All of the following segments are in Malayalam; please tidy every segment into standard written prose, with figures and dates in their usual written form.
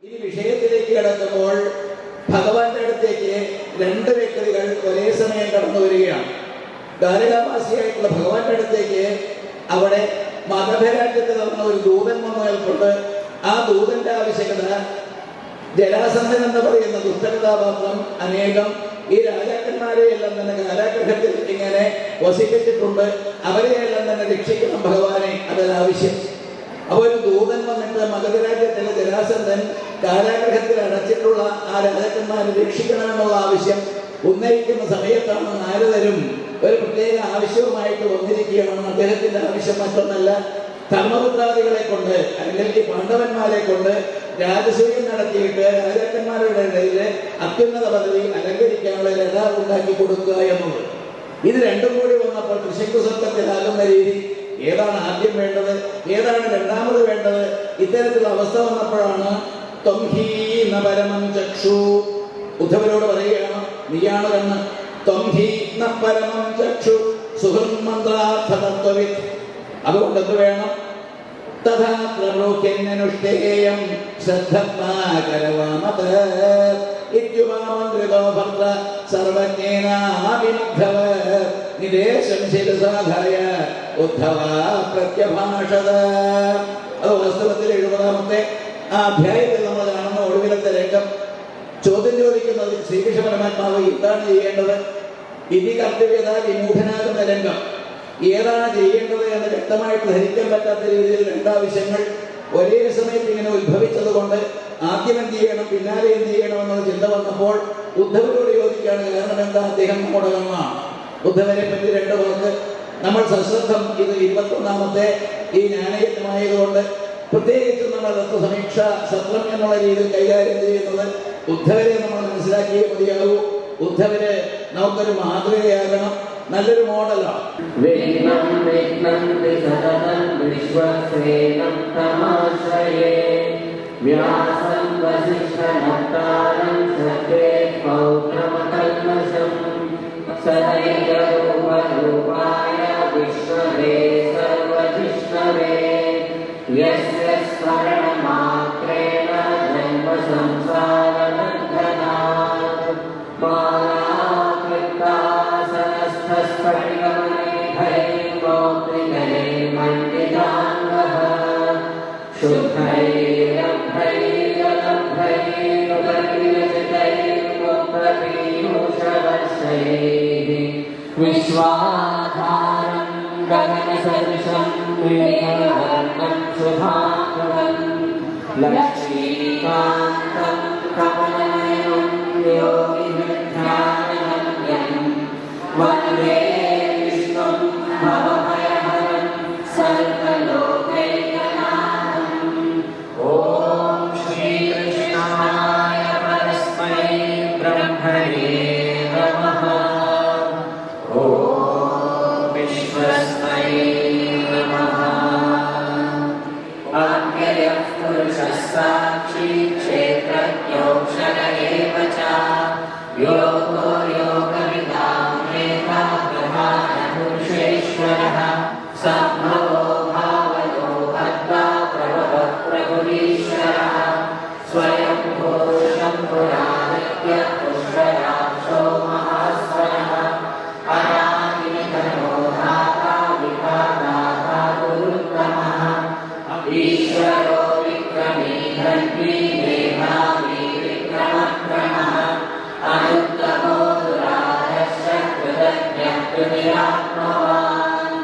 ഇനി വിഷയത്തിലേക്ക് കടക്കുമ്പോൾ ഭഗവാന്റെ അടുത്തേക്ക് രണ്ട് വ്യക്തികൾ ഒരേ സമയം കടന്നു വരികയാണ്. ദ്വാരകാവാസിയായിട്ടുള്ള ഭഗവാന്റെ അടുത്തേക്ക് അവിടെ മഗധരാജ്യത്ത് നടന്ന ഒരു ദൂതൻ വന്നു നിൽപ്പുണ്ട്. ആ ദൂതന്റെ ആവശ്യകത ജരാസന്ധൻ എന്ന് പറയുന്ന ദുഷ്ടകഥാപാത്രം അനേകം ഈ രാജാക്കന്മാരെയെല്ലാം തന്നെ കാരാഗ്രഹത്തിൽ ഇങ്ങനെ വസിപ്പിച്ചിട്ടുണ്ട്. അവരെയെല്ലാം തന്നെ രക്ഷിക്കണം ഭഗവാനെ, അതൊരാവശ്യം. അപ്പോൾ ഒരു ദൂതൻ വന്നിട്ട് മഗധരാജ്യത്തിലെ ജരാസന്ധൻ കാരാഗ്രഹത്തിൽ അടച്ചിട്ടുള്ള ആ രാജാക്കന്മാരെ രക്ഷിക്കണമെന്നുള്ള ആവശ്യം ഉന്നയിക്കുന്ന സമയത്താണ് നാരദരും ഒരു പ്രത്യേക ആവശ്യവുമായിട്ട് വന്നിരിക്കുകയാണ്. അദ്ദേഹത്തിന്റെ ആവശ്യം മറ്റൊന്നല്ല, ധർമ്മപുത്രാദികളെ കൊണ്ട് അല്ലെങ്കിൽ ഈ പാണ്ഡവന്മാരെ കൊണ്ട് രാജസൂയം നടത്തിയിട്ട് രാജാക്കന്മാരുടെ ഇടയിൽ അത്യുന്നത പദവി അലങ്കരിക്കാനുള്ള രഥാവ് ഉണ്ടാക്കി കൊടുക്കുക എന്നുള്ളത്. ഇത് രണ്ടും കൂടി വന്നപ്പോൾ ഋഷികുസർക്കത്തിലാകുന്ന രീതി ഏതാണ് ആദ്യം വേണ്ടത്, ഏതാണ് രണ്ടാമത് വേണ്ടത്, ഇത്തരത്തിലുള്ള അവസ്ഥ വന്നപ്പോഴാണ് ത്വംഹീന പരമം ചക്ഷു, ഉദ്ധവരോട് പറയുകയാണ് നീയാണ് കണ്ണ്. ത്വംഹീന പരമം ചക്ഷു സുഹൃന്മന്ത്രാർത്ഥതത്വവിത്, അതുകൊണ്ട് എന്ത് വേണം? തഥാ പ്രലോക്യന്യനുഷ്ഠേയം ശ്രദ്ധമാകരവാമത ഇത്യുപമന്ത്രിതോ ഭർത്ത സർവജ്ഞേനാഭിമുഗ്ധവ നിദേശം ശിരസാധായ ഉദ്ധവ പ്രത്യഭാഷത. അത് വാസ്തവത്തിൽ 70-ാമത്തെ ആ അധ്യായത്തിൽ നമ്മൾ കാണുന്ന ഒടുവിലത്തെ രംഗം. ചോദ്യം ചോദിക്കുന്നത് ശ്രീകൃഷ്ണ പരമാത്മാവ് എന്താണ് ചെയ്യേണ്ടത്? ഇതി കർത്തവ്യത വിമൂഢനാകുന്ന രംഗം. ഏതാണ് ചെയ്യേണ്ടത് എന്ന് വ്യക്തമായിട്ട് ധരിക്കാൻ പറ്റാത്ത രീതിയിൽ രണ്ടാവശ്യങ്ങൾ ഒരേ സമയത്ത് ഇങ്ങനെ ഉത്ഭവിച്ചത് കൊണ്ട് ആദ്യം എന്ത് ചെയ്യണം, പിന്നാലെ എന്ത് ചെയ്യണം എന്നുള്ള ചിന്ത വന്നപ്പോൾ ഉദ്ധവരോട് ചോദിക്കുകയാണ്. കാരണം എന്താ? അദ്ദേഹം നമ്മുടെ കണ്ണാണ്. ഉദ്ധവരെ പറ്റി രണ്ട് വാക്ക്. നമ്മൾ സശ്രദ്ധം ഇത് 21-ാമത്തെ ഈ ജ്ഞാനയജ്ഞമായതുകൊണ്ട് പ്രത്യേകിച്ചും നമ്മൾ തത്വസമീക്ഷ സത്രം എന്നുള്ള രീതിയിൽ കൈകാര്യം ചെയ്യുന്നത് ഉദ്ധവരെ നമ്മൾ മനസ്സിലാക്കിയേ മതിയാകൂ. ഉദ്ധവര് നമുക്കൊരു മാതൃകയാകണം, നല്ലൊരു മോഡലാണ്. വിശ്വാധാരം ഗഗനസദൃശം മേഘവർണം ശുഭാംഗം ലക്ഷ്മീകാന്തം കമലനയനം യോഗിധ്യാനഗമ്യം വന്ദേ വിഷ്ണും ഭവഭയഹരം സർവലോകൈകനാഥം. ഓം ശ്രീകൃഷ്ണായ പരസ്മൈ ബ്രഹ്മണേ നമഃ. साक्षी क्षेत्रज्ञोक्षर एव च योगो योगविदां वेदा ब्रह्माण्डपुरुषेश्वरः सम्भवो भावयो भद्रा प्रभवः प्रभुरीश्वरः स्वयं शम्भुरादित्य पुष्कराक्षो महास्वरः अनादिनिधनो धाता विभाता गुरुत्तमः ईश्वरो धन्वी मेधावी विक्रमक्रमः अनुत्तमो दुराधश्च कृतज्ञः कृतिरात्मवान्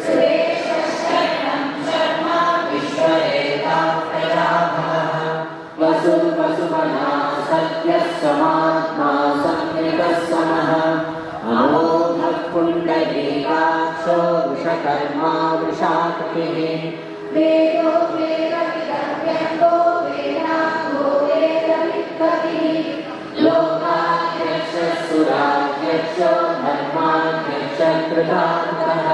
श्रेष्ठश्चरणं शर्मा विश्वरेता प्रजाभवः वसुमना सत्यः समात्मा संहितः समः अमोघः पुण्डरीकाक्षो वृषकर्मा वृषाकृतिः वेदो वेदविदव्यङ्गो वेदाङ्गो वेदवित्कविः लोकाध्यक्षः सुराध्यक्षो धर्माध्यक्षः कृतान्तः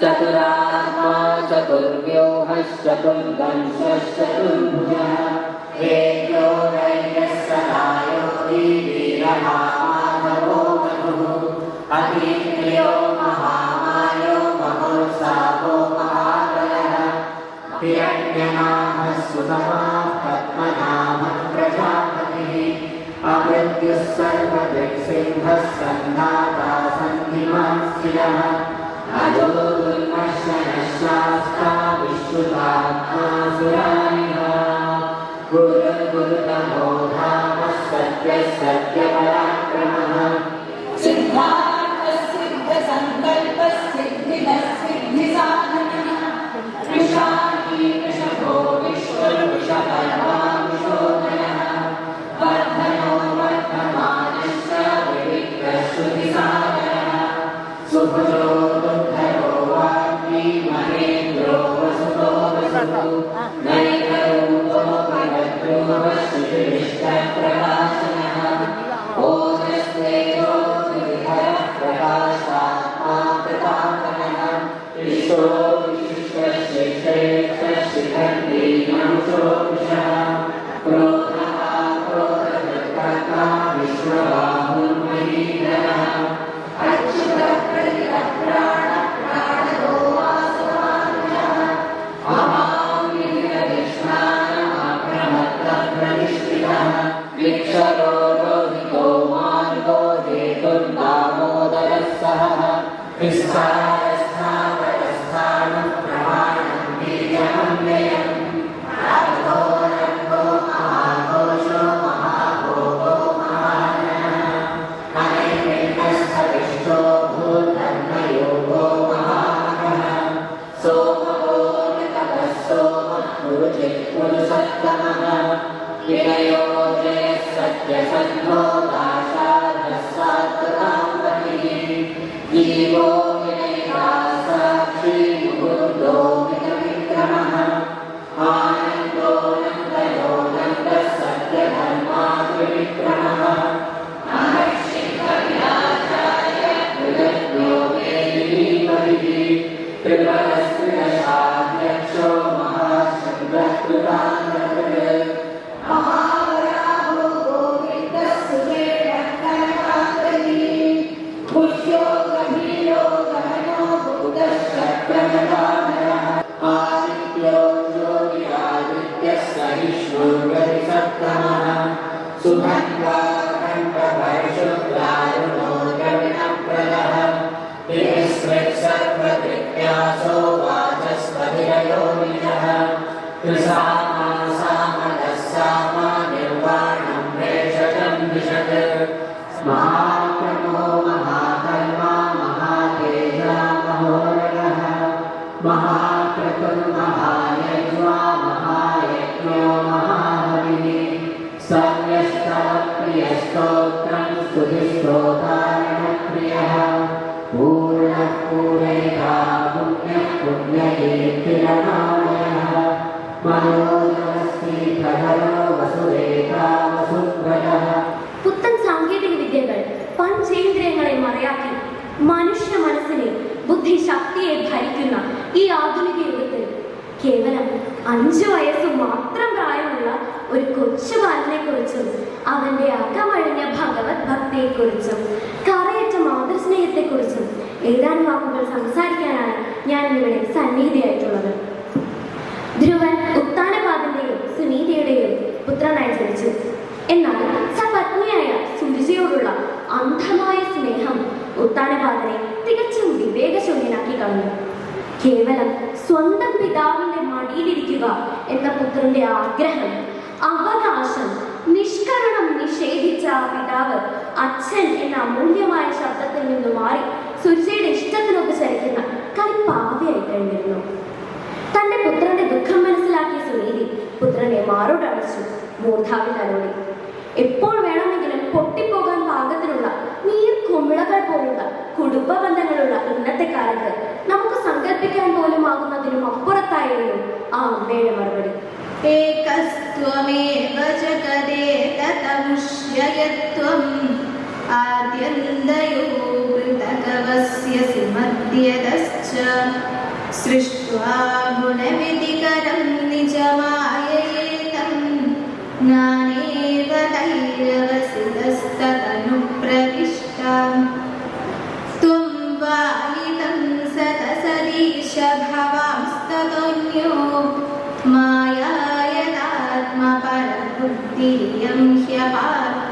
चतुरात्मा चतुर्व्यूहश्चतुर्दंशश्चतुर्भुजः वेद्यो वैद्यः सहायो वीरः माधवो मधुः अतीन्द्रियो महामायो महोत्साहो महाबलः हिरण्यनाभः सुतमाः पद्मनाभः अमृत्युः सर्वदृक्सिंहः सन्धाता सन्धिमान् स्थिरः अजो दुर्मर्शनशास्ता विश्रुतात्मा सुरानिः गुरुर्गुरुतमो धामः सत्यः सत्यपराक्रमः सिद्धार्थः सिद्धसङ्कल्पः सिद्धिदः सिद्धिसाधनः वृषाही वृषभो विश्ववृषभर्मा विशोधनः वर्धनो वर्धमानश्च विविक्तः श्रुतिसागरः सुभजो दुर्धरो वाग्मी महेन्द्रो वसुतो वसुः नैकरूपो भगद्रो वश्रुतिष्ठप्रकाशनः ओजस्तेजो विधरः प्रकाशात्मा प्रतापनः ईशो विशिष्टशिखण्डी मनुषो विषः क्रोधः क्रोधकृत्कर्ता विश्वबाहुर्महीधरः अच्युतः प्रतिरप्राणः प्राणदो वासवानुजः अमामिहिरविष्णानः अप्रमत्तः प्रतिष्ठितः विक्षरो रोहितो मार्गो हेतुर्दामोदरः सहः विस्तारस्थावरस्थानं प्रमाणं बीजमव्ययम् अघोरघो महाघोषो महाभोगो महानः अनैर्विघ्नस्थविष्टो भूतर्मयोगो महामहः सोमो नृतपः सोमः कुरुचित् कुरु सत्तमः विनयो जयः सत्यसन्धो दाशार्हः सात्वताम्बतिः जीवो विनयिता साक्षी मुकुन्दो मितविक्रमः आनन्दो नन्दयो नन्दः सत्यधर्मा त्रिविक्रमः महर्षिकविराजाय वेदिनीपतिः त्रिपुरस्त्रिदशाध्यक्षो महाशङ्करः कृतान्तकृत् महावराहो गोविन्दः सुरेणः कनकाङ्गलिः पुष्यो गभीरो गहनो भूतश्चक्रगदाधरः आदित्यो ज्योतिरादित्यः सहिष्णुर्गतिसत्तमः सुभङ्गाखण्डभरशुक्लारुणो द्रविणप्रदः सर्वदृक्यासो वाचस्पतिरयो निजः त्रिसामा सामदः सामा निर्वाणं भेषजं दिशत् महाक्रमो महाकर्मा महातेजा महोरगः महाक्रतुर्महायज्वा महायज्ञो महाहविः सर्वस्तवप्रियस्तोत्रं स्तुतिस्तोतारणप्रियः पूर्णः पूरयिता पुण्यः पुण्यकीर्तिरमालयः मनोजवस्तीर्थधरो वसुदेवा वसुध्वजः. പുത്തൻ സാങ്കേതിക വിദ്യകൾ പഞ്ചേന്ദ്രിയങ്ങളെ മറയാക്കി മനുഷ്യ മനസ്സിനെ ബുദ്ധിശക്തിയെ ഭരിക്കുന്ന ഈ ആധുനിക യുഗത്തിൽ കേവലം 5 വയസ്സ് മാത്രം പ്രായമുള്ള ഒരു കൊച്ചു ബാലനെ കുറിച്ചും അവന്റെ അകമഴിഞ്ഞ ഭഗവത് ഭക്തിയെക്കുറിച്ചും കറയറ്റ മാതൃസ്നേഹത്തെക്കുറിച്ചും ഏതാനും വാക്കുകൾ സംസാരിക്കാനാണ് ഞാൻ ഇവിടെ സന്നിഹിതയായിട്ടുള്ളത്. ധ്രുവൻ ഉത്താനപാദന്റെയും സുനീതയുടെയും പുത്രനായി ജനിച്ചു. എന്നാൽ സപത്നിയായ സുരുചിയോടുള്ള അന്ധമായ സ്നേഹം ഉത്താനപാദനെ തികച്ചും വിവേകശൂന്യനാക്കി കളഞ്ഞു. കേവലം സ്വന്തം പിതാവിന്റെ മടിയിലിരിക്കുക എന്ന പുത്രന്റെ ആഗ്രഹം, അവകാശം നിഷ്കരണം നിഷേധിച്ച ആ പിതാവ് അച്ഛൻ എന്ന അമൂല്യമായ ശബ്ദത്തിൽ നിന്ന് മാറി സുരുചിയുടെ ഇഷ്ടത്തിനൊക്കെ ചരിക്കുന്ന കളിപ്പാവയായി കഴിഞ്ഞിരുന്നു. തന്റെ പുത്രന്റെ ദുഃഖം മനസ്സിലാക്കിയ സുനീതി പുത്രനെ മാറോടടച്ചു മൂർധാവിൽ തലോടി. എപ്പോൾ വേണമെങ്കിലും പൊട്ടിപ്പോകാൻ പാകത്തിലുള്ള നീർക്കുമിളകൾ പോലുള്ള കുടുംബ ബന്ധങ്ങളുള്ള ഇന്നത്തെ കാലത്ത് നമുക്ക് സങ്കല്പിക്കാൻ പോലും ആകുന്നതിനും അപ്പുറത്തായിരുന്നു ആ അമ്മയുടെ മറുപടി. ഏകസ്ത്വമേവ ജഗദേതതമുഷ്യയത്വം ആദ്യന്തയോ പൃഥകവസ്യസി മധ്യതശ്ച സൃഷ്ട്വാ ഗുണവിധികരം നിജമായേതം ജ്ഞാനേവ തൈരവസിതസ്തതനുപ്രവിഷ്ടം ത്വം വാലിതം സതസദീശ ഭവാംസ്തതോന്യോ മായായതാത്മപരബുദ്ധി प्रियं ह्यपार्थ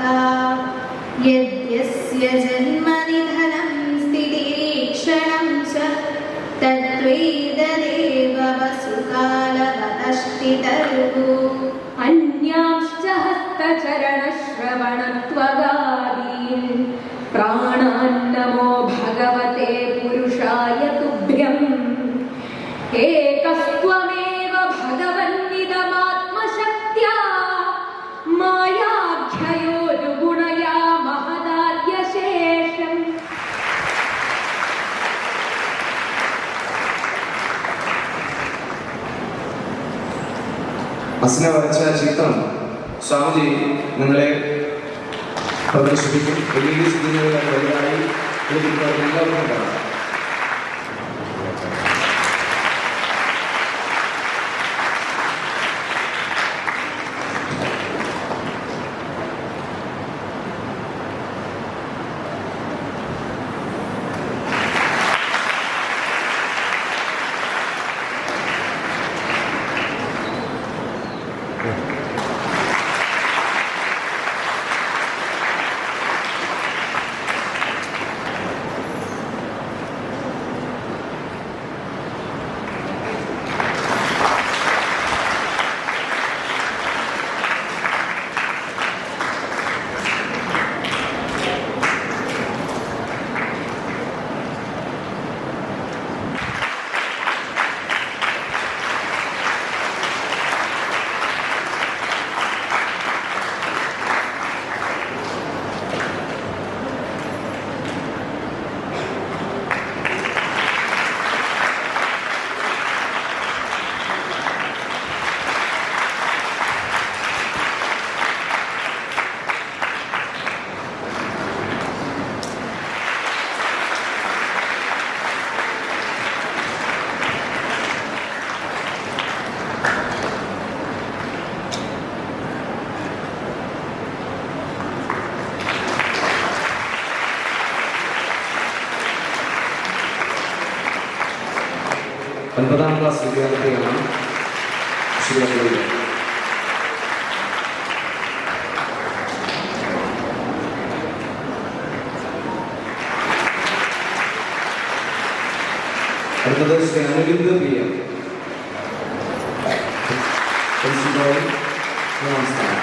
यद्यस्य जन्मनिधनं स्थितिरीक्षणं च तद्वेददेव वसुकालवतष्टितरुः अन्यांश्च हस्तचरणश्रवणत्वगादीन् प्राणान्नमो भगवते पुरुषाय तुभ्यम् एकस्त्वमेव भगवन्निदमात्मशक्त्या मायाख्ययोरुगुणया महदाद्यशेषम् അസിനെ വരച്ച ചിത്രം സ്വാമിജി നിങ്ങളെ പ്രദർശിപ്പിക്കും. LED സ്ക്രീനുകളുടെ വലുതായി എല്ലാവർക്കും കാണാം. ഒൻപതാം ക്ലാസ് വിദ്യാർത്ഥിയാണ് ശിവഗിരി. അടുത്തത് ശ്രീ അനുബിന്ദ് PM. നമസ്കാരം.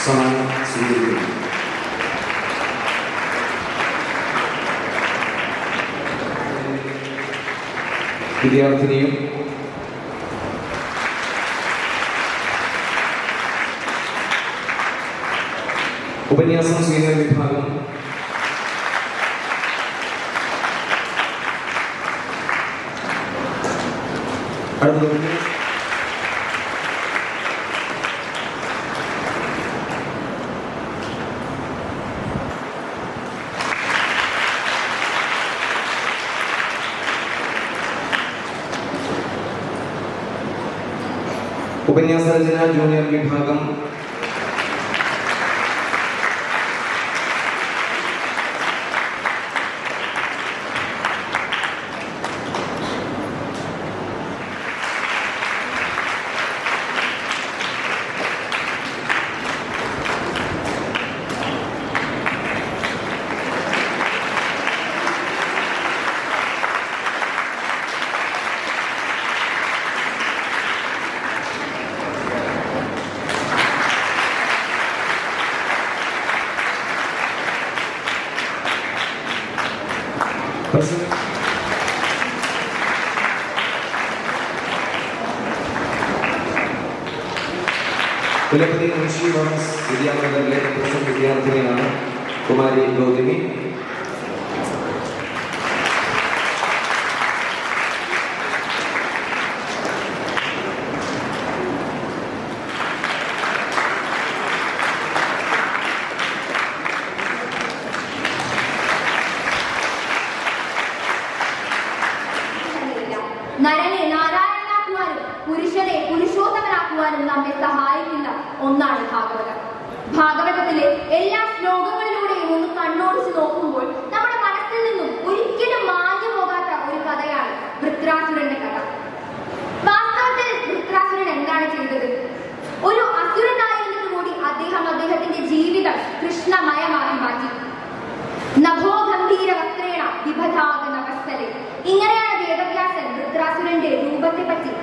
സമ്മാനം സ്വീകരിക്കുന്നു. വിദ്യാർത്ഥിനിയും ഉപന്യാസം സീനിയർ വിഭാഗം അടുത്തത് ഉപന്യാസ രചന ജൂനിയർ വിഭാഗം കുലപതി മുൻഷി തോമസ് വിദ്യാമന്ദിറിലെ പ്രൊഫഷണൽ വിദ്യാർത്ഥിനിയാണ് കുമാരി ഗൗതമി. നരനെ നാരായണനാക്കുവാനും പുരുഷനെ പുരുഷോത്തമനാക്കുവാനും നമ്മെ സഹായിക്കുന്ന ഒന്നാണ് ഭാഗവതം. ഭാഗവതത്തിലെ എല്ലാ ശ്ലോകങ്ങളിലൂടെ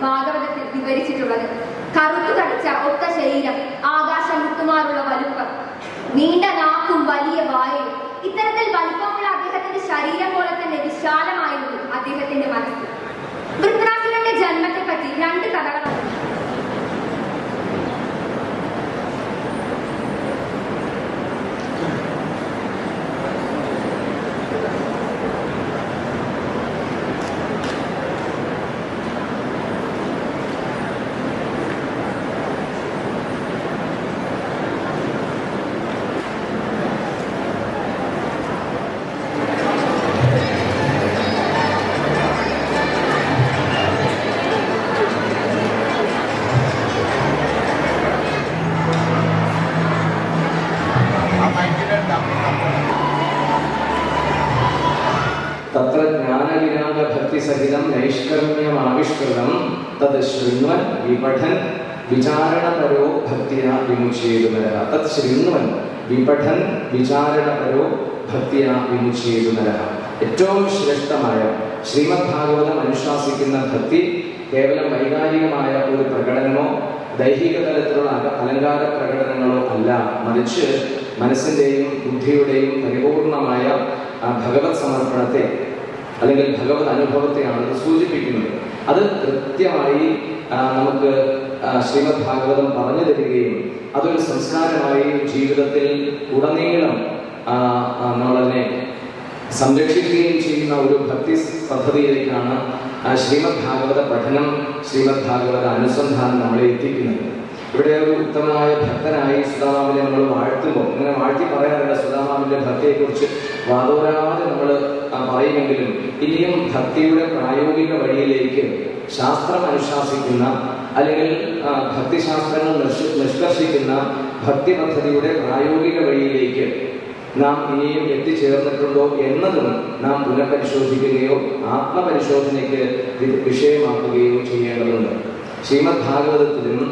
ഭാഗവതത്തിൽ വിവരിച്ചിട്ടുള്ളത്. കറുത്തു തടിച്ച ഒത്ത ശരീരം, ആകാശം മുത്തുമാറുള്ള വലുപ്പം, നീണ്ട നാക്കും വലിയ വായയും. ഇത്തരത്തിൽ വലിപ്പമുള്ള അദ്ദേഹത്തിന്റെ ശരീരം പോലെ തന്നെ വിശാലമായിരുന്നു അദ്ദേഹത്തിന്റെ മനസ്സ്. വൃത്രാസുരന്റെ ജന്മത്തെ പറ്റി 2 കഥകളാണ്. തത്ര ജ്ഞാനവിരാഗഭക്തിസഹിതം നൈഷ്കർമ്മ്യമാവിഷ്കൃതം തത് ശൃണ്വൻ വിപഠൻ വിചാരണപരോ ഭക്തിയാ വിമുച്യേതുനരഃ. തത് ശൃണ്വൻ വിപഠൻ വിചാരണപരോ ഭക്തിയാ വിമുച്യേതുനരഃ. ഏറ്റവും ശ്രേഷ്ഠമായ ശ്രീമദ് ഭാഗവതം അനുശാസിക്കുന്ന ഭക്തി കേവലം വൈകാരികമായ ഒരു പ്രകടനമോ ദൈഹിക തലത്തിലുള്ള അലങ്കാര പ്രകടനങ്ങളോ അല്ല, മറിച്ച് മനസ്സിന്റെയും ബുദ്ധിയുടെയും പരിപൂർണമായ ഭഗവത് സമർപ്പണത്തെ അല്ലെങ്കിൽ ഭഗവത് അനുഭവത്തെയാണ് ഇത് സൂചിപ്പിക്കുന്നത്. അത് കൃത്യമായി നമുക്ക് ശ്രീമദ് ഭാഗവതം പറഞ്ഞു തരികയും അതൊരു സംസ്കാരമായി ജീവിതത്തിൽ ഉടനീളം നമ്മളതിനെ സംരക്ഷിക്കുകയും ചെയ്യുന്ന ഒരു ഭക്തി പദ്ധതിയിലേക്കാണ് ശ്രീമദ് ഭാഗവത പഠനം, ശ്രീമദ് ഭാഗവത അനുസന്ധാനം നമ്മളെ എത്തിക്കുന്നത്. ഇവിടെ ഒരു ഉത്തമനായ ഭക്തനായി സുധാമാവിനെ നമ്മൾ വാഴ്ത്തുമ്പോൾ ഇങ്ങനെ വാഴ്ത്തി പറയാറുണ്ട്. സുധാമാവിന്റെ ഭക്തിയെക്കുറിച്ച് വാദോരാതെ നമ്മൾ പറയുമെങ്കിലും ഇനിയും ഭക്തിയുടെ പ്രായോഗിക വഴിയിലേക്ക് ശാസ്ത്രം അനുശാസിക്കുന്ന അല്ലെങ്കിൽ ഭക്തിശാസ്ത്രങ്ങൾ നിഷ്കർഷിക്കുന്ന ഭക്തി പദ്ധതിയുടെ പ്രായോഗിക വഴിയിലേക്ക് നാം ഇനിയും എത്തിച്ചേർന്നിട്ടുണ്ടോ എന്നതും നാം പുനഃപരിശോധിക്കുകയോ ആത്മപരിശോധനയ്ക്ക് വിഷയമാക്കുകയോ ചെയ്യേണ്ടതുണ്ട്. ശ്രീമദ് ഭാഗവതത്തിലും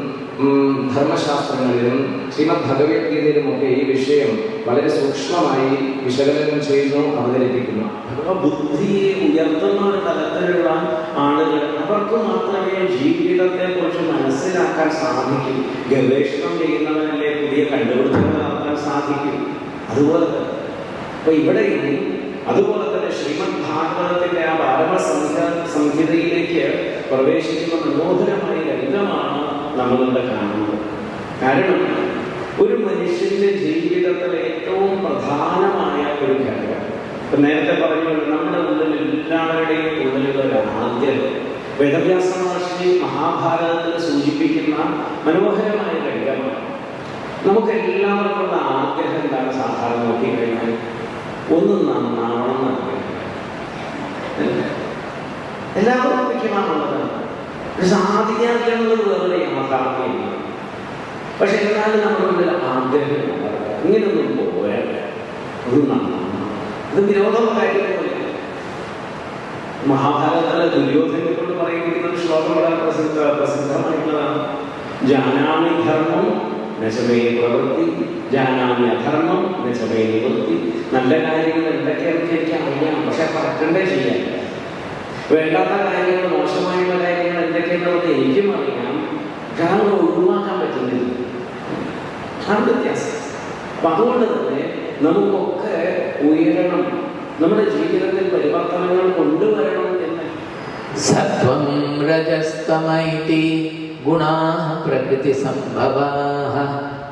ധർമ്മശാസ്ത്രങ്ങളിലും ശ്രീമദ് ഭഗവത്ഗീതയിലുമൊക്കെ ഈ വിഷയം വളരെ സൂക്ഷ്മമായി വിശകലനം ചെയ്യുന്നു, അവതരിപ്പിക്കുന്നു. ബുദ്ധിയെ ഉയർത്തുന്ന ഒരു തലത്തിലുള്ള ആളുകൾ, അവർക്ക് മാത്രമേ ജീവിതത്തെ കുറിച്ച് മനസ്സിലാക്കാൻ സാധിക്കൂ. ഗവേഷണം ചെയ്യുന്നവരല്ലേ പുതിയ കണ്ടുപിടുത്തങ്ങൾ നടത്താൻ സാധിക്കും. അതുപോലെ അപ്പൊ ഇവിടെയും അതുപോലെ തന്നെ ശ്രീമദ് ഭാഗവതത്തിന്റെ ആ ഭാരമ സംഹിതയിലേക്ക് പ്രവേശിക്കുന്ന മനോഹരമായ രംഗമാണ് നമ്മളിവിടെ കാണുന്നത്. കാരണം ഒരു മനുഷ്യന്റെ ജീവിതത്തിൽ ഏറ്റവും പ്രധാനമായ ഒരു കാര്യം, നേരത്തെ പറഞ്ഞു, നമ്മുടെ ഉള്ളിൽ എല്ലാവരുടെയും ഉള്ളിലുള്ള ഒരു ആഗ്രഹം. വേദവ്യാസ മഹർഷി മഹാഭാരതത്തിൽ സൂചിപ്പിക്കുന്ന മനോഹരമായ രംഗമാണ്. നമുക്ക് എല്ലാവർക്കുള്ള ആഗ്രഹം എന്താണ്? സാധാരണ നോക്കിക്കഴിഞ്ഞാൽ ഒന്ന് നന്നാവണം എന്നാണ് എല്ലാവർക്കും മുഖ്യമാണുള്ളത്. സാധിക്കാനുള്ളത് വേറെ യാഥാർത്ഥ്യമില്ല. പക്ഷെ എന്നാലും നമ്മളുടെ ആഗ്രഹം ഇങ്ങനെയൊന്നും പോയാൽ ഒരു നന്നാണ്. ഇത് വിരോധമുള്ള കാര്യമൊന്നുമില്ല. മഹാഭാരതത്തിലെ ദുര്യോധനെ കൊണ്ട് പറയുന്ന ഒരു ശ്ലോകം വളരെ പ്രസിദ്ധമായിട്ടുള്ളതാണ്. ജാനാമി ധർമ്മം നശമേ പ്രവൃത്തി, ജാനാമി അധർമ്മം നശമേ നിവൃത്തി. നല്ല കാര്യങ്ങൾ എന്തൊക്കെയാണെന്ന് എനിക്ക് അറിയാം, പക്ഷെ പറ്റണ്ടേ ചെയ്യാൻ. വേണ്ടാത്ത കാര്യങ്ങൾ, മോശമായുള്ള കാര്യങ്ങൾ എന്തൊക്കെയാണെന്നുള്ളത് എനിക്കും അറിയാം, പക്ഷെ അതൊന്നും ഒഴിവാക്കാൻ പറ്റുന്നില്ല. ആണ് വ്യത്യാസം. അപ്പൊ അതുകൊണ്ട് തന്നെ നമുക്കൊക്കെ ഉയരണം, നമ്മുടെ ജീവിതത്തിൽ പരിവർത്തനങ്ങൾ കൊണ്ടുവരണം എന്ന്. സത്വം രജസ്തമൈതി ഗുണാഃ പ്രകൃതി സംഭവാഃ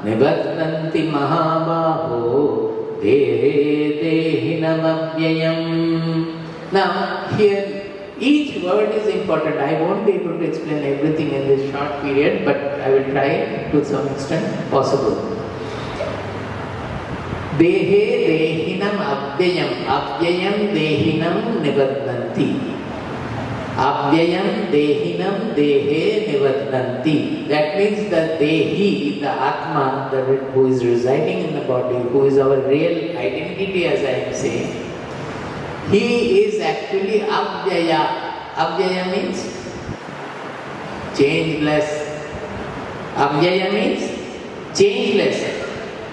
നിബധ്നന്തി മഹാബാഹോ ദേഹേ ദേഹിനമവ്യയം. Now here each word is important. I won't be able to explain everything in this short period, but I will try to some extent possible. Dehe dehinam avyayam, avyayam dehinam nibadhanti. Avyayam dehinam dehe nibadhanti. That means the dehi, the atma, who is residing in the body, who is our real identity, as I am saying, he is actually avyaya. Avyaya means changeless. Avyaya means changeless.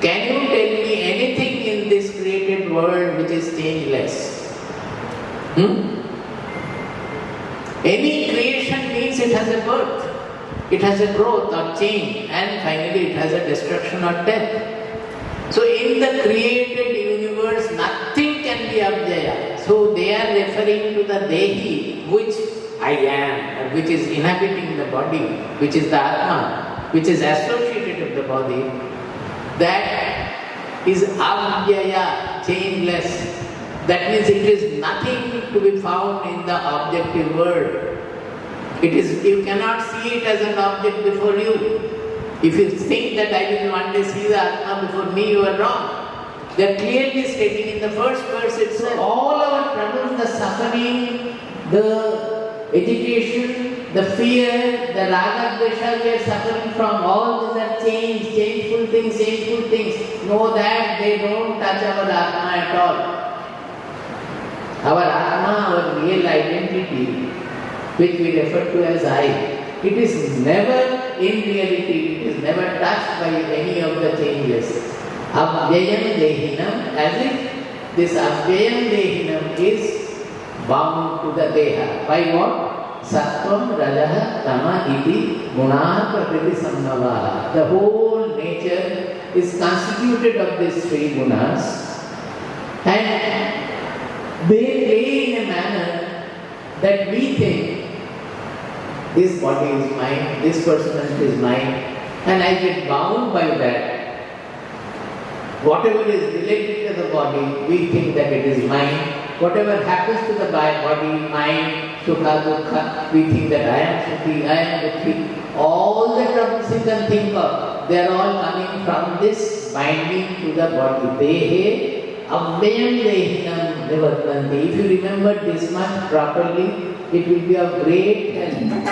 Can you tell me anything in this created world which is changeless? Any creation means it has a birth, it has a growth or change, and finally it has a destruction or death. So in the created universe, nothing can be Abhyaya. So they are referring to the Dehi, which I am, and which is inhabiting the body, which is the Atma, which is associated with the body. That is Abhyaya, changeless. That means it is nothing to be found in the objective world. It is, you cannot see it as an object before you. If you think that I will one day see the Atma before me, you are wrong. They are clearly stating in the first verse itself, all our troubles, the suffering, the agitation, the fear, the raga, dvesha we are suffering from, all these are changeful things. Know that they don't touch our Atma at all. Our Atma, our real identity, which we refer to as I, it is never in reality, it is never touched by any of the changes. Abhyayam Dehinam, as if this Abhyayam Dehinam is bound to the Deha. By what? Sattvam, Rajaha, Tama, Iti, Guna, Prakriti, Samnavaha. The whole nature is constituted of these three gunas, and they play in a manner that we think this body is mine, this personality is mine, and I get bound by that. Whatever is related to the body, we think that it is mine. Whatever happens to the body, mind, sukha, dukkha, we think that I am sukhi, I am dukhi. All the troubles you can think of, they are all coming from this binding to the body. Dehe, abhyayam dehinam nivartanti. If you remember this much properly, it will be of great help.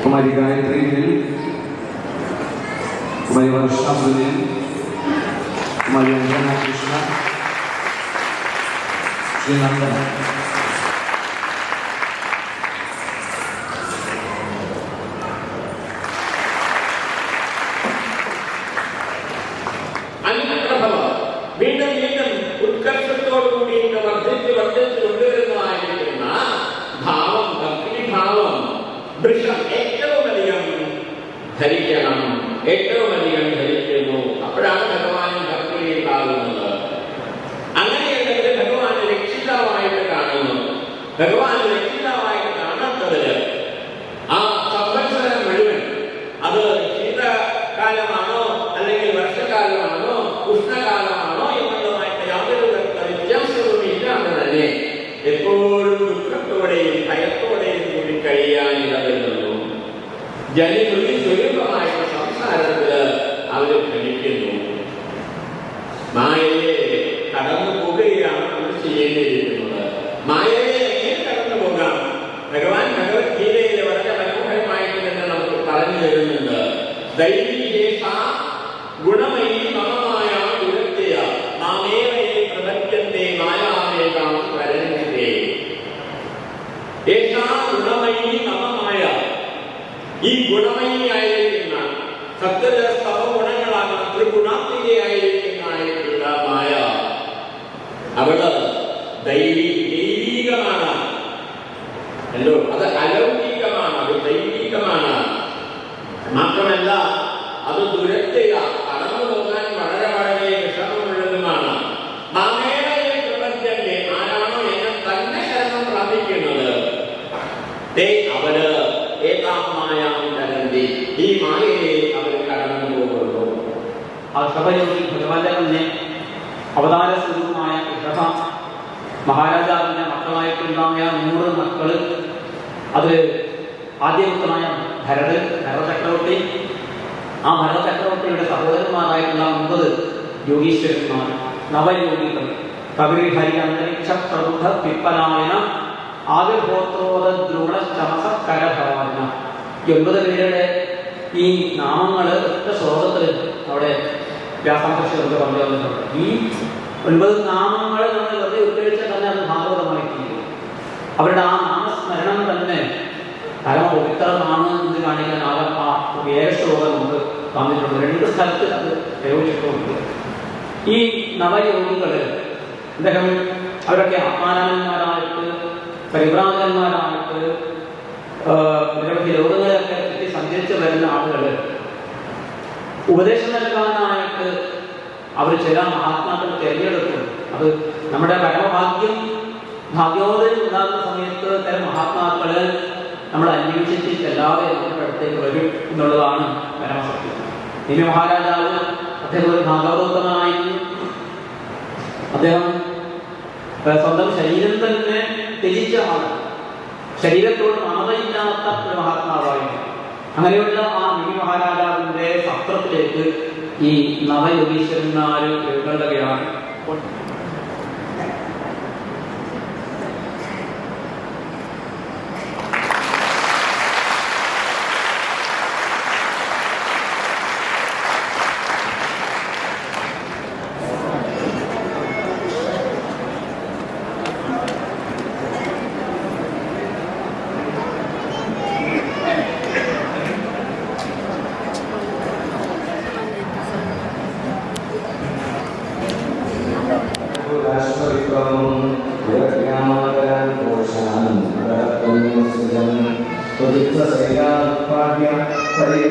कुमारी गायत्री हिल, कुमारी वर्षा सुनील, कुमारी अंजना कृष्णा, श्री नंदन। വീണ്ടും വീണ്ടും ഉത്കർഷത്തോടുകൂടി വർദ്ധിച്ച് കൊണ്ടുവരുന്നതായിരിക്കുന്ന ഭാവം, ഭക്തിഭാവം വൃക്ഷം ഏറ്റവും അധികം ധരിക്കണം, ഏറ്റവും അധികം ധരിക്കുന്നു. അപ്പോഴാണ് ഭഗവാൻ ഭക്തിയിൽ ഉണ്ടാകുന്നത്. അങ്ങനെയുണ്ടെങ്കിൽ ഭഗവാനെ രക്ഷിതാവായിട്ട് കാണുന്നു. ഭഗവാനെ രക്ഷിതാവായിട്ട് കാണാത്തതിന് ആ സംവത്സരം മുഴുവൻ, അത് ശീതകാലമാണോ അല്ലെങ്കിൽ വർഷകാലമാണോ ഉഷ്ണകാലമാണോ എന്നുള്ളതായിട്ട് യാതൊരു വ്യത്യാസവും ഇല്ലാതെ തന്നെ എപ്പോഴും ദുഃഖത്തോടെയും ഭയത്തോടെയും കൂടി കഴിയാനിടവരുന്നു. ജനിമൃതി സ്വരൂപമായിട്ട് സംസാരത്തില് അവർ ക്ഷണിക്കുന്നു. മായയെ കടന്നു പോകുകയാണ് അവർ ചെയ്യേണ്ടിയിരിക്കുന്നത്. മായയെ എങ്ങനെ കടന്നു പോകാം? ഭഗവാൻ ഭഗവത്ഗീതയിൽ വളരെ മനോഹരമായിട്ട് തന്നെ നമുക്ക് പറഞ്ഞു തരുന്നുണ്ട്. ദൈവീശേഷ ഗുണമയി മമമായ ദുരത്യ മാമേവയെ പ്രപഞ്ചത്തെ മായാമേകാം വരഞ്ജിതേ. ഏഷാ ഗുണമയി മമമായ, ഈ ഗുണമയിയായിരിക്കുന്ന സത്വരസ്തമ ഗുണങ്ങളാണ് ത്രിഗുണാത്മികയായിരിക്കുന്ന മായ. അവള് ദൈവീകമാണ്. അല്ലോ, അത് അലൗകികമാണ്, അത് ദൈവികമാണ്. മാത്രമല്ല അത് ദുരത്യ, കടന്നു പോകാൻ വളരെ വളരെ വിഷമമുള്ളതുമാണ്. മാമേവയെ പ്രപഞ്ചത്തെ, ആരാണോ എന്നെ തന്നെ ശരണം പ്രാപിക്കുന്നത്, അവര് ഈ മായയെ അവർ കടന്നു പോകുന്നു. ആ ശബയോഗി ഭഗവാന്റെ തന്നെ അവതാര സ്വരൂപമായ മഹാരാജാവിന്റെ മക്കളായിട്ടുണ്ടായ 100 മക്കള്, അത് ആദ്യപുത്രനായ ഭരതചക്രവർത്തി, ആ ഭരതചക്രവർത്തിയുടെ സഹോദരന്മാരായിട്ടുള്ള 9 യോഗീശ്വരന്മാർ, നവയോഗികൾ, കവിരി ഹരി അന്തരീക്ഷ പ്രബുദ്ധ പിപ്പലായന ആവിർഭോത്രോദ്രൂഢ ചമസ കരഭവാന. 9 പേരുടെ ഈ നാമങ്ങള് ഒറ്റ ശ്ലോകത്തിൽ അവിടെ വ്യാസമഹർഷി പറഞ്ഞു തന്നിട്ടുണ്ട്. ഈ 9 നാമങ്ങൾ നമ്മൾ വെറുതെ ഉച്ചരിച്ചാൽ തന്നെ അത് ഭാഗവതമായി തീരും. അവരുടെ ആ നാമസ്മരണം തന്നെ പരമ പവിത്രമാണ് എന്ന് കാണിക്കാൻ ആ 7 ശ്ലോകം നമുക്ക് തന്നിട്ടുണ്ട്. 2 സ്ഥലത്ത് അത് പ്രയോഗിച്ചിട്ടുണ്ട്. ഈ നവയോഗികള് അദ്ദേഹം അവരൊക്കെ ആത്മാനന്മാരായിട്ട്, പരിഭ്രാന്തന്മാരായിട്ട്, നിരവധി ലോകങ്ങളെയൊക്കെ ചുറ്റി സഞ്ചരിച്ച് വരുന്ന ആളുകൾ ഉപദേശം നൽകാനായിട്ട് അവർ ചില മഹാത്മാക്കൾ തിരഞ്ഞെടുക്കും. അത് നമ്മുടെ പരമഭാഗ്യം, ഭാഗ്യോദയം ഉണ്ടാകുന്ന സമയത്ത് തരം മഹാത്മാക്കള് നമ്മൾ അന്വേഷിച്ച് എല്ലാവരും നമ്മുടെ അടുത്തേക്ക് വരും എന്നുള്ളതാണ് പരമസത്യം. നിമി മഹാരാജാവ് അദ്ദേഹം ഒരു ഭാഗവതോത്തമനായിരുന്നു. അദ്ദേഹം സ്വന്തം ശരീരം തന്നെ ത്യജിച്ച ആള്, ശരീരത്തോട് മമതയില്ലാത്ത ഒരു മഹാത്മാവായിരുന്നു. അങ്ങനെയുള്ള ആ നിമി മഹാരാജാവിന്റെ സത്രത്തിലേക്ക് ഈ നവയോഗീശ്വരന്മാര് എഴുന്നള്ളുകയാണ്. Pradya, Pradya, Pradya,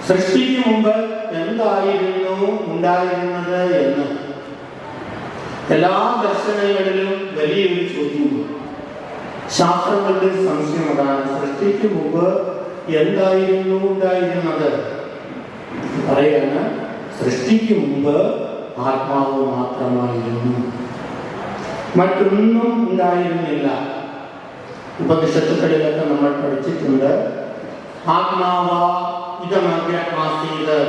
സൃഷ്ടിക്ക് മുമ്പ് എന്തായിരുന്നു ഉണ്ടായിരുന്നത് എന്ന് എല്ലാ ദർശനങ്ങളിലും വലിയൊരു ചോദ്യമുണ്ട്. ശാസ്ത്രങ്ങളുടെ സംശയമതാണ്, സൃഷ്ടിക്ക് മുമ്പ് എന്തായിരുന്നു ഉണ്ടായിരുന്നത്? പറയാണ്, സൃഷ്ടിക്ക് മുമ്പ് ആത്മാവ് മാത്രമായിരുന്നു, മറ്റൊന്നും ഉണ്ടായിരുന്നില്ല. ഉപനിഷത്തുക്കളിലൊക്കെ നമ്മൾ പഠിച്ചിട്ടുണ്ട്, ആത്മാവ ഇതമഗ്രാസീത്,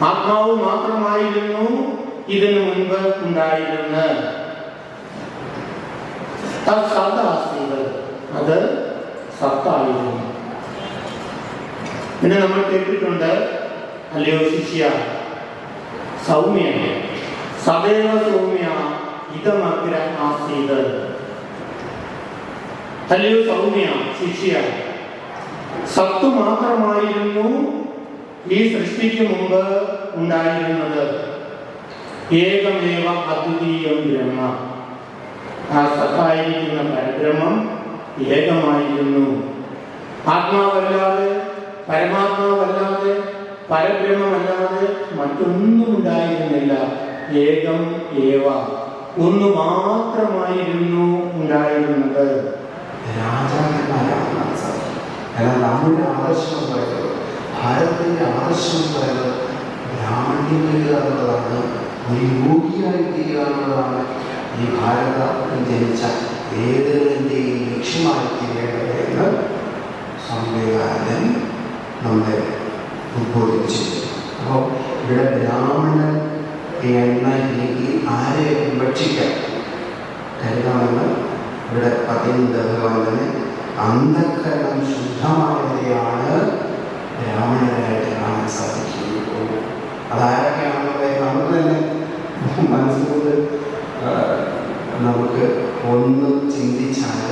ആത്മാവ് മാത്രമായിരുന്നു ഇതിനു മുൻപ് ഉണ്ടായിരുന്നത്. സത്താസീത്, അത് സത്തായിരുന്നു. പിന്നെ നമ്മൾ കേട്ടിട്ടുണ്ട്, അല്ലയോ ശിഷ്യ സൗമ്യ, സദൈവ സൗമ്യ ഇതമഗ്ര ആസീത്. അല്ലയോ സൗമ്യ ശിഷ്യ, സത്ത് മാത്രമായിരുന്നു ഈ സൃഷ്ടിക്ക് മുമ്പ് ഉണ്ടായിരുന്നത്. ഏകമേവ അദ്വിതീയം ബ്രഹ്മ, ആ സത്തായിരിക്കുന്ന പരബ്രഹ്മം ഏകമായിരുന്നു. ആത്മാവല്ലാതെ, പരമാത്മാവല്ലാതെ, പരബ്രഹ്മമല്ലാതെ മറ്റൊന്നും ഉണ്ടായിരുന്നില്ല. ഏകം ഏവ, ഒന്ന് മാത്രമായിരുന്നു ഉണ്ടായിരുന്നത്. രാജാക്കന്മാരാണ് സാധിക്കും. എന്നാൽ നമ്മുടെ ആദർശം പറയുന്നത്, ഭാരതത്തിൻ്റെ ആദർശം പറയുന്നത് ബ്രാഹ്മണ്യം വരിക എന്നുള്ളതാണ്, ഒരു യോഗിയായി തീരുക എന്നുള്ളതാണ്. ഈ ഭാരതത്തിൽ ജനിച്ച ഏതൊരുവൻ്റെയും ലക്ഷ്യമായി തീരേണ്ടത് എന്ന് സംവിധാനം നമ്മളെ ഉദ്ബോധിപ്പിച്ചു. അപ്പോൾ ഇവിടെ ബ്രാഹ്മണൻ എന്ന രീതി ആരെ വിവക്ഷിക്കാൻ കരുതാമെന്ന് ഇവിടെ പറയുന്നത് ഭഗവാൻ തന്നെ അന്ധകരണം ശുദ്ധമായവരെയാണ് ബ്രാഹ്മണരായിട്ട് കാണാൻ സാധിക്കുകയുള്ളൂ. അതാരൊക്കെയാണെന്നുള്ളത് നമുക്ക് തന്നെ മനസ്സിലൂടെ നമുക്ക് ഒന്ന് ചിന്തിച്ചാൽ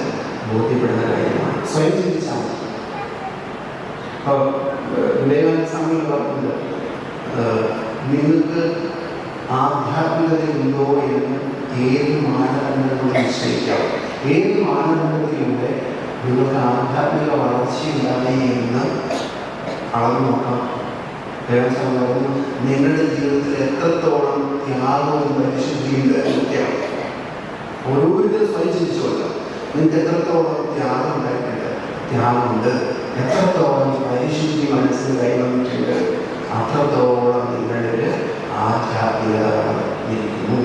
ബോധ്യപ്പെടുന്ന കാര്യമാണ്. സ്വയം ചിന്തിച്ചാൽ മതി. അപ്പോൾ വിവേകാനന്ദ പറഞ്ഞത്, നിങ്ങൾക്ക് ആധ്യാത്മികതയുണ്ടോ എന്ന് ഏത് മാനദണ്ഡങ്ങളും നിശ്ചയിക്കാം. ഏത് മാനദണ്ഡത്തിലൂടെ നിങ്ങൾക്ക് ആധ്യാത്മിക വളർച്ചയുണ്ടായി എന്ന് അളവ് നോക്കാം. നിങ്ങളുടെ ജീവിതത്തിൽ എത്രത്തോളം ത്യാഗവും പരിശുദ്ധിയുണ്ട് എന്നൊക്കെയാണ്. ഓരോരുത്തരും സ്വയം ചിന്തിച്ചുകൊണ്ട് നിങ്ങൾക്ക് എത്രത്തോളം ത്യാഗം ഉണ്ടായിട്ടുണ്ട്, ത്യാഗമുണ്ട്, എത്രത്തോളം പരിശുദ്ധി മനസ്സിൽ കൈവന്നിട്ടുണ്ട്, അത്രത്തോളം നിങ്ങളുടെ ആധ്യാത്മികത ഇരിക്കുന്നു,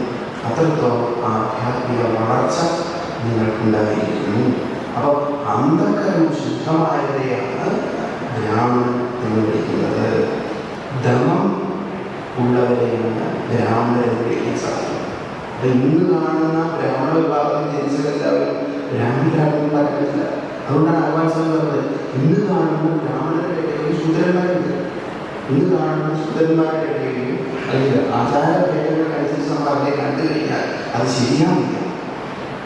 അത്രത്തോളം ആധ്യാത്മിക വളർച്ച നിങ്ങൾക്കുണ്ടായിരിക്കുന്നു. അപ്പോൾ അന്ധകരണം ശുദ്ധമായവരെയാണ് ബ്രാഹ്മണൻ എന്ന് വിളിക്കുന്നത്. ധമം ഉള്ളവരെയാണ് ബ്രാഹ്മണൻ എന്ന് വിളിക്കാൻ സാധിക്കും. അപ്പം ഇന്ന് കാണുന്ന ബ്രാഹ്മണ വിഭാഗം ജനിച്ചതെല്ലാവരും ബ്രാഹ്മണരാണെന്ന് പറയുന്നില്ല. അതുകൊണ്ടാണ് ആഹ്വാൻ സ്വാമി പറഞ്ഞത്, ഇന്ന് കാണുന്ന ബ്രാഹ്മണരുടെ ഇടയിൽ ശൂദ്രന്മാരുണ്ട്. ഇന്ന് കാണുന്ന ശൂദ്രന്മാരുടെ ഇടയിൽ അല്ലെങ്കിൽ ആചാരഭേദങ്ങൾക്കനുസരിച്ച് നമ്മൾ അവരെ കണ്ടു കഴിഞ്ഞാൽ അത് ശരിയാവില്ല.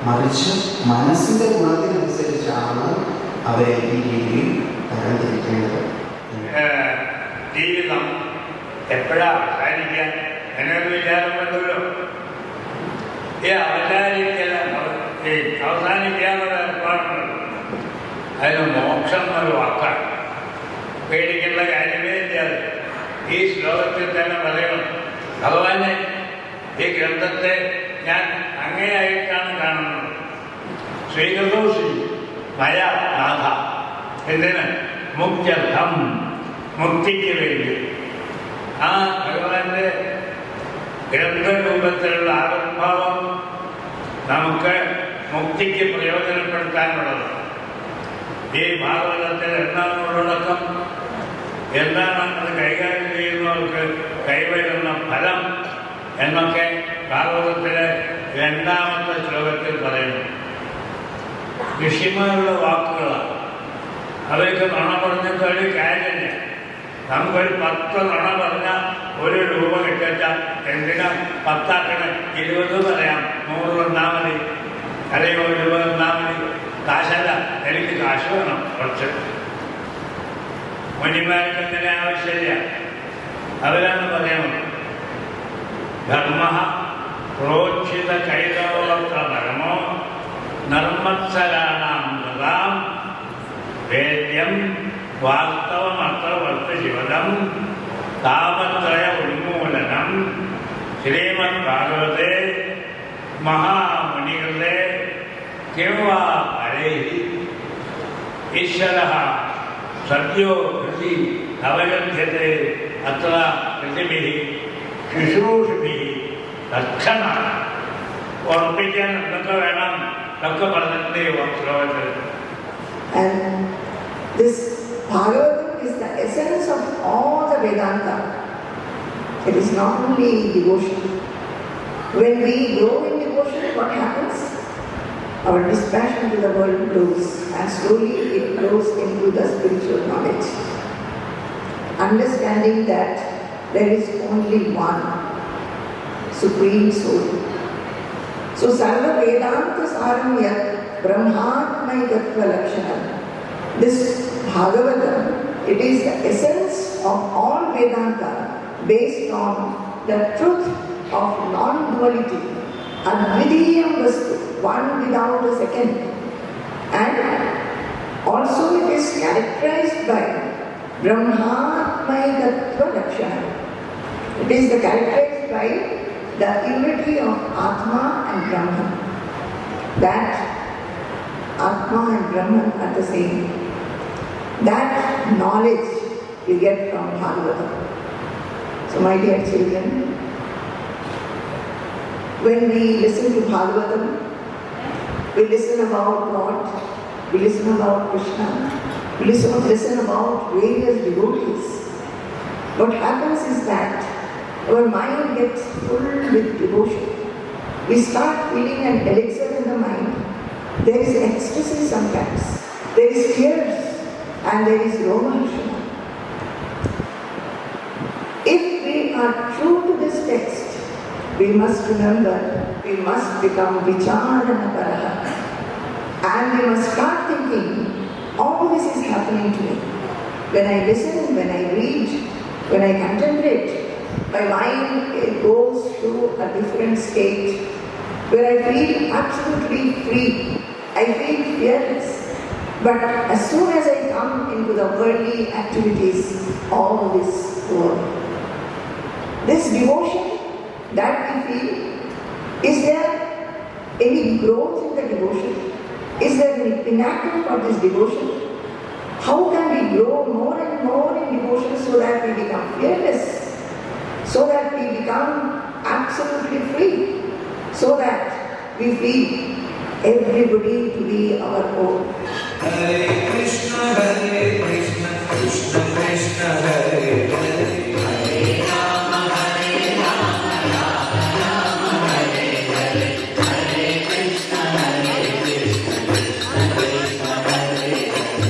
മറിച്ച് മനസ്സിൻ്റെ ഗുണത്തിനനുസരിച്ചാണ് അവരെ ഈ രീതിയിൽ തരംതിരിക്കേണ്ടത്. ജീവിതം എപ്പോഴാ അവസാനിക്കാൻ എന്നൊരു വിചാരം വന്നല്ലോ. ഈ അവസാനിക്കാനുള്ള ഏർപ്പാടുണ്ടല്ലോ, അതിന് മോക്ഷം എന്നൊരു വാക്കാണ്. പേടിക്കേണ്ട കാര്യമേ ഇല്ല. ഈ ശ്ലോകത്തിൽ തന്നെ പറയണം, ഭഗവാനെ ഈ ഗ്രന്ഥത്തെ ഞാൻ അങ്ങനെയായിട്ടാണ് കാണുന്നത്. ശ്രീകൃതോഷി മയ നാഥ, എന്തിന്? മുക്ത്യർത്ഥം, മുക്തിക്ക് വേണ്ടി. ആ ഭഗവാന്റെ ഗ്രന്ഥരൂപത്തിലുള്ള ആവിർഭാവം നമുക്ക് മുക്തിക്ക് പ്രയോജനപ്പെടുത്താനുള്ളത്. ഈ ഭാഗവതത്തിൽ എന്താണ് ഉള്ളടക്കം, എന്താണ് അത് കൈകാര്യം ചെയ്യുന്നവർക്ക് കൈവരുന്ന ഫലം എന്നൊക്കെ ഭാഗവതത്തിലെ 2ാമത്തെ ശ്ലോകത്തിൽ പറയുന്നു. ഋഷിമാരുടെ വാക്കുകളാണ്. അവർക്ക് നുണ പറഞ്ഞിട്ട് ഒരു കാര്യമില്ല. നമുക്കൊരു 10 നുണ പറഞ്ഞാൽ 1 രൂപ കിട്ടിച്ച എന്തിനാ 10 ആക്കണേ? 20 പറയാം, 100 തന്നാൽ മതി, അല്ലെങ്കിൽ 1 രൂപ തന്നാൽ മതി. കാശല്ല, എനിക്ക് കാശ് വേണം കുറച്ച്. മുനിമാർക്ക് അങ്ങനെ ആവശ്യമില്ല. അവരാണ് പറയുന്നത് ധർമ്മ പ്രോക്ഷിത കൈതവോത്ര പരമോ നർമ്മത്സരാണാം നൃതാം വേദ്യം വാസ്തവമത്ര വർത്തശിവദം താപത്രയ ഉന്മൂലനം ശ്രീമദ് ഭാഗവതേ മഹാമുനികൃതേ കിം വാ പരൈഃ ഈശ്വരഃ സദ്യോ ഹൃദി അവഗമ്യത്തെ അത്ര ഋഷിഭിः ശുശ്രൂഷിഭിः തക്ഷണാണ്. ഓർപ്പിക്കാൻ എന്തൊക്കെ വേണം ഒക്കെ പറഞ്ഞിട്ടുണ്ട് ശ്ലോകത്തിൽ. And this Bhagavatam is the essence of all the Vedanta. It is not only devotion. When we grow in devotion, what happens? Our dispassion to the world grows, and slowly it grows into the spiritual knowledge. Understanding that there is only one Supreme Soul. So Sarva Vedanta Saramya Brahmatmayatva Lakshanam. This Bhagavatam, it is the essence of all Vedanta based on the truth of non-duality, Advidiyam Vastu, one without a second. And also it is characterized by Brahmatmayatva Lakshanam. It is characterized by the unity of Atma and Brahman. That Atma and Brahman are the same. That knowledge we get from Bhagavatam. So my dear children, when we listen to Bhagavatam, we listen about God, we listen about Krishna, we listen about various devotees. What happens is that our mind gets full with devotion. We start feeling an elixir in the mind. There is ecstasy sometimes. There is tears and there is romansha. If we are true to this text, we must remember, we must become vicharanaparaha. And we must start thinking, all this is happening to me. When I listen, when I read, when I contemplate, my mind goes through a different state where I feel absolutely free. I feel fearless. But as soon as I come into the worldly activities, all this work. This devotion that we feel, is there any growth in the devotion? Is there any pinnacle for this devotion? How can we grow more and more in devotion so that we become fearless? So that we become absolutely free, so that we feel everybody to be our own. Hare Krishna, Krishna Krishna, Hare Hare, Hare Rama, Rama Rama, Hare Hare, Hare Krishna, Krishna Krishna, Hare Hare,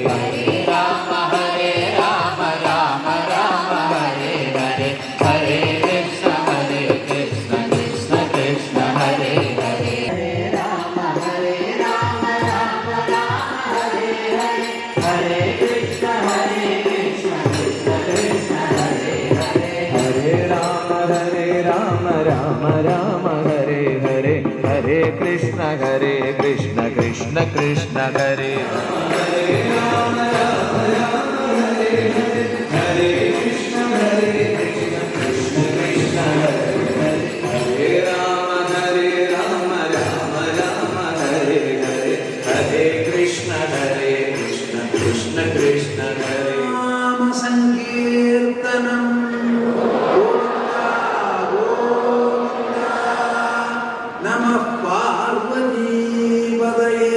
Hare Rama, Rama Rama, Hare Hare, Hare Krishna, Krishna Krishna, Hare Hare, Hare Rama, Rama Rama, Hare Hare, Hare Krishna, Krishna Krishna, Hare Hare, Hare Rama, Rama Rama, Hare Hare, Hare Krishna, Krishna Krishna, Hare Hare, Rama, Rama, Hare Hare, Hare Krishna, Krishna Krishna, Hare Hare, Hare Rama, Rama Rama, Hare Hare, Hare Krishna, Krishna Krishna, Hare Rama Sankirtanam. Namah Parvati Padaye.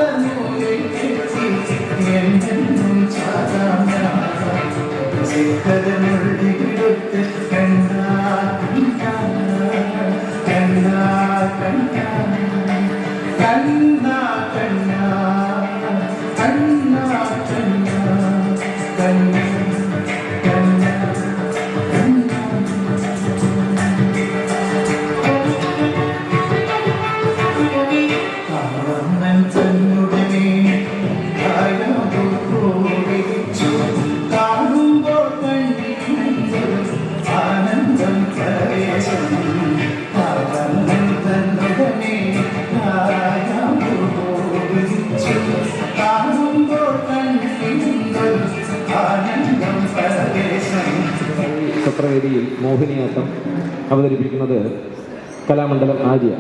Thank you. ചലച്ചിത്രവേദിയിൽ Mohiniyattam അവതരിപ്പിക്കുന്നത് കലാമണ്ഡലം ആര്യ.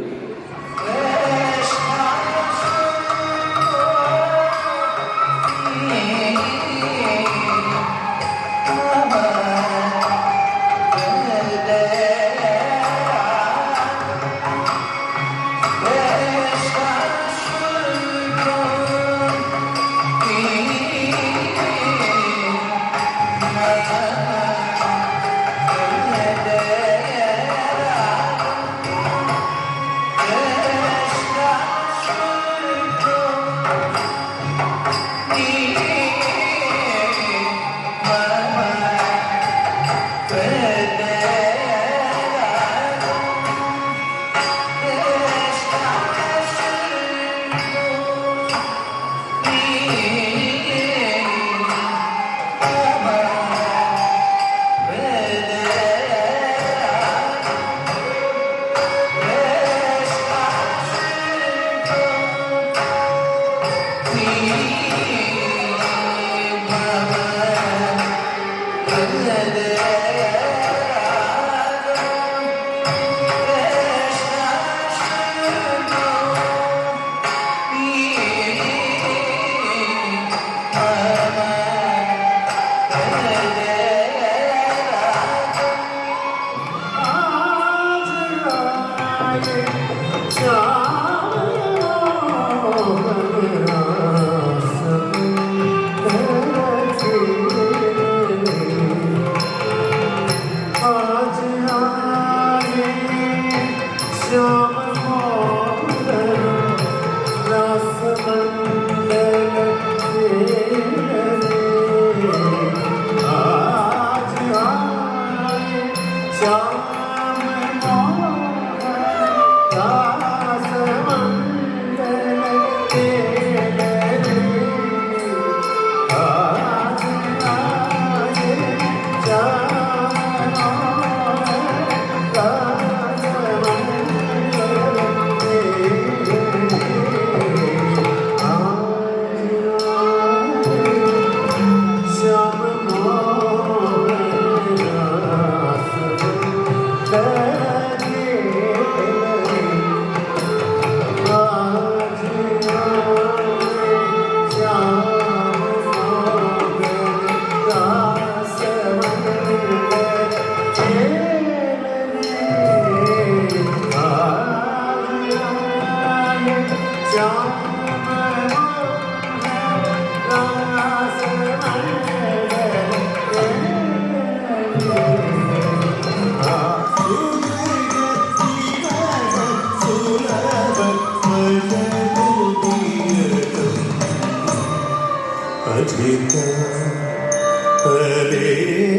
Hare